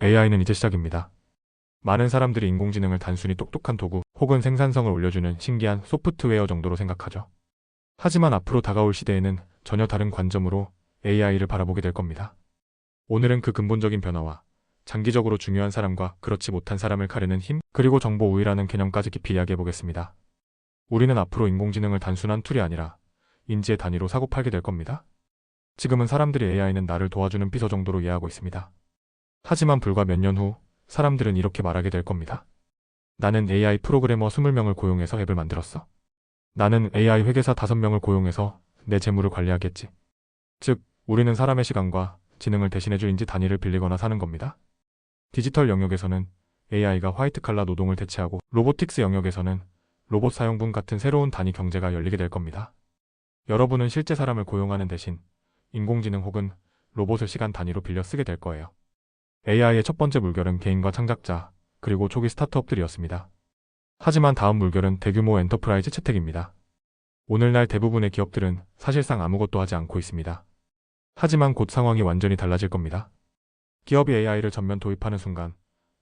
AI는 이제 시작입니다. 많은 사람들이 인공지능을 단순히 똑똑한 도구 혹은 생산성을 올려주는 신기한 소프트웨어 정도로 생각하죠. 하지만 앞으로 다가올 시대에는 전혀 다른 관점으로 AI를 바라보게 될 겁니다. 오늘은 그 근본적인 변화와 장기적으로 중요한 사람과 그렇지 못한 사람을 가르는 힘, 그리고 정보 우위라는 개념까지 깊이 이야기해 보겠습니다. 우리는 앞으로 인공지능을 단순한 툴이 아니라 인지의 단위로 사고팔게 될 겁니다. 지금은 사람들이 AI는 나를 도와주는 비서 정도로 이해하고 있습니다. 하지만 불과 몇 년 후 사람들은 이렇게 말하게 될 겁니다. 나는 AI 프로그래머 20명을 고용해서 앱을 만들었어. 나는 AI 회계사 5명을 고용해서 내 재물을 관리하겠지. 즉, 우리는 사람의 시간과 지능을 대신해줄 인지 단위를 빌리거나 사는 겁니다. 디지털 영역에서는 AI가 화이트 칼라 노동을 대체하고 로보틱스 영역에서는 로봇 사용분 같은 새로운 단위 경제가 열리게 될 겁니다. 여러분은 실제 사람을 고용하는 대신 인공지능 혹은 로봇을 시간 단위로 빌려 쓰게 될 거예요. AI의 첫 번째 물결은 개인과 창작자, 그리고 초기 스타트업들이었습니다. 하지만 다음 물결은 대규모 엔터프라이즈 채택입니다. 오늘날 대부분의 기업들은 사실상 아무것도 하지 않고 있습니다. 하지만 곧 상황이 완전히 달라질 겁니다. 기업이 AI를 전면 도입하는 순간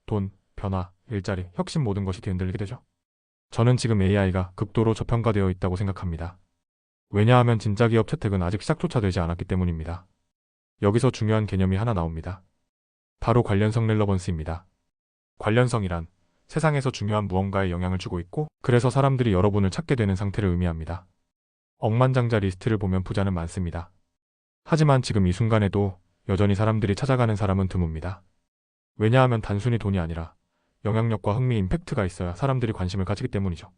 돈, 변화, 일자리, 혁신 모든 것이 뒤흔들리게 되죠. 저는 지금 AI가 극도로 저평가되어 있다고 생각합니다. 왜냐하면 진짜 기업 채택은 아직 시작조차 되지 않았기 때문입니다. 여기서 중요한 개념이 하나 나옵니다. 바로 관련성 렐러번스입니다. 관련성이란 세상에서 중요한 무언가에 영향을 주고 있고 그래서 사람들이 여러분을 찾게 되는 상태를 의미합니다. 억만장자 리스트를 보면 부자는 많습니다. 하지만 지금 이 순간에도 여전히 사람들이 찾아가는 사람은 드뭅니다. 왜냐하면 단순히 돈이 아니라 영향력과 흥미, 임팩트가 있어야 사람들이 관심을 가지기 때문이죠.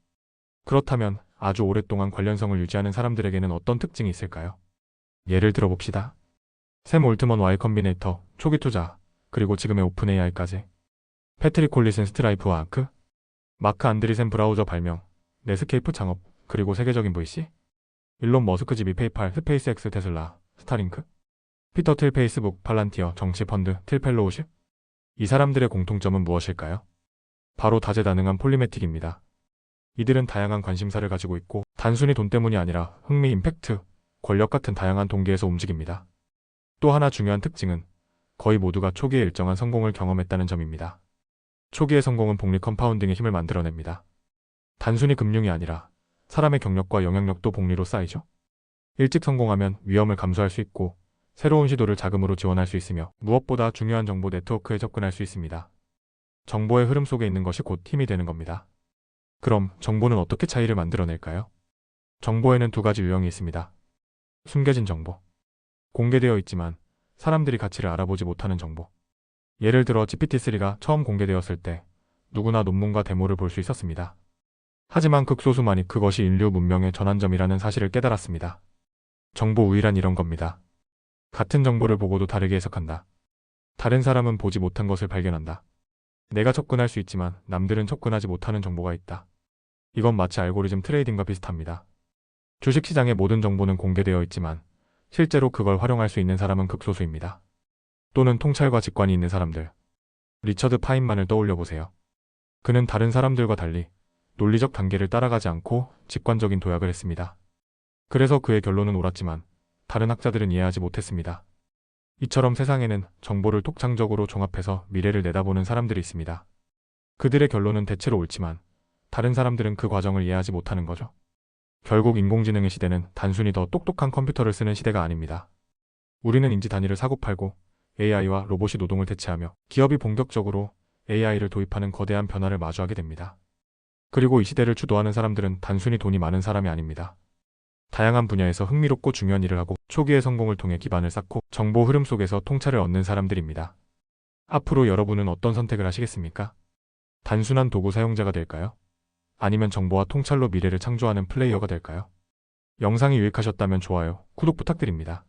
그렇다면 아주 오랫동안 관련성을 유지하는 사람들에게는 어떤 특징이 있을까요? 예를 들어 봅시다. 샘 올트먼 Y 컴비네이터, 초기 투자, 그리고 지금의 오픈 AI까지. 패트릭 콜리슨 스트라이프와 아크, 마크 안드리센 브라우저 발명, 넷스케이프 창업, 그리고 세계적인 VC, 일론 머스크 집이 페이팔, 스페이스X, 테슬라, 스타링크, 피터 틸 페이스북, 팔란티어, 정치 펀드, 틸 펠로우십. 이 사람들의 공통점은 무엇일까요? 바로 다재다능한 폴리매틱입니다. 이들은 다양한 관심사를 가지고 있고 단순히 돈 때문이 아니라 흥미, 임팩트, 권력 같은 다양한 동기에서 움직입니다. 또 하나 중요한 특징은 거의 모두가 초기에 일정한 성공을 경험했다는 점입니다. 초기의 성공은 복리 컴파운딩의 힘을 만들어냅니다. 단순히 금융이 아니라 사람의 경력과 영향력도 복리로 쌓이죠. 일찍 성공하면 위험을 감수할 수 있고 새로운 시도를 자금으로 지원할 수 있으며 무엇보다 중요한 정보 네트워크에 접근할 수 있습니다. 정보의 흐름 속에 있는 것이 곧 힘이 되는 겁니다. 그럼 정보는 어떻게 차이를 만들어낼까요? 정보에는 두 가지 유형이 있습니다. 숨겨진 정보. 공개되어 있지만 사람들이 가치를 알아보지 못하는 정보. 예를 들어 GPT-3가 처음 공개되었을 때 누구나 논문과 데모를 볼 수 있었습니다. 하지만 극소수만이 그것이 인류 문명의 전환점이라는 사실을 깨달았습니다. 정보 우위란 이런 겁니다. 같은 정보를 보고도 다르게 해석한다. 다른 사람은 보지 못한 것을 발견한다. 내가 접근할 수 있지만 남들은 접근하지 못하는 정보가 있다. 이건 마치 알고리즘 트레이딩과 비슷합니다. 주식시장의 모든 정보는 공개되어 있지만 실제로 그걸 활용할 수 있는 사람은 극소수입니다. 또는 통찰과 직관이 있는 사람들. 리처드 파인만을 떠올려 보세요. 그는 다른 사람들과 달리 논리적 단계를 따라가지 않고 직관적인 도약을 했습니다. 그래서 그의 결론은 옳았지만 다른 학자들은 이해하지 못했습니다. 이처럼 세상에는 정보를 독창적으로 종합해서 미래를 내다보는 사람들이 있습니다. 그들의 결론은 대체로 옳지만 다른 사람들은 그 과정을 이해하지 못하는 거죠. 결국 인공지능의 시대는 단순히 더 똑똑한 컴퓨터를 쓰는 시대가 아닙니다. 우리는 인지 단위를 사고팔고 AI와 로봇이 노동을 대체하며 기업이 본격적으로 AI를 도입하는 거대한 변화를 마주하게 됩니다. 그리고 이 시대를 주도하는 사람들은 단순히 돈이 많은 사람이 아닙니다. 다양한 분야에서 흥미롭고 중요한 일을 하고 초기의 성공을 통해 기반을 쌓고 정보 흐름 속에서 통찰을 얻는 사람들입니다. 앞으로 여러분은 어떤 선택을 하시겠습니까? 단순한 도구 사용자가 될까요? 아니면 정보와 통찰로 미래를 창조하는 플레이어가 될까요? 영상이 유익하셨다면 좋아요, 구독 부탁드립니다.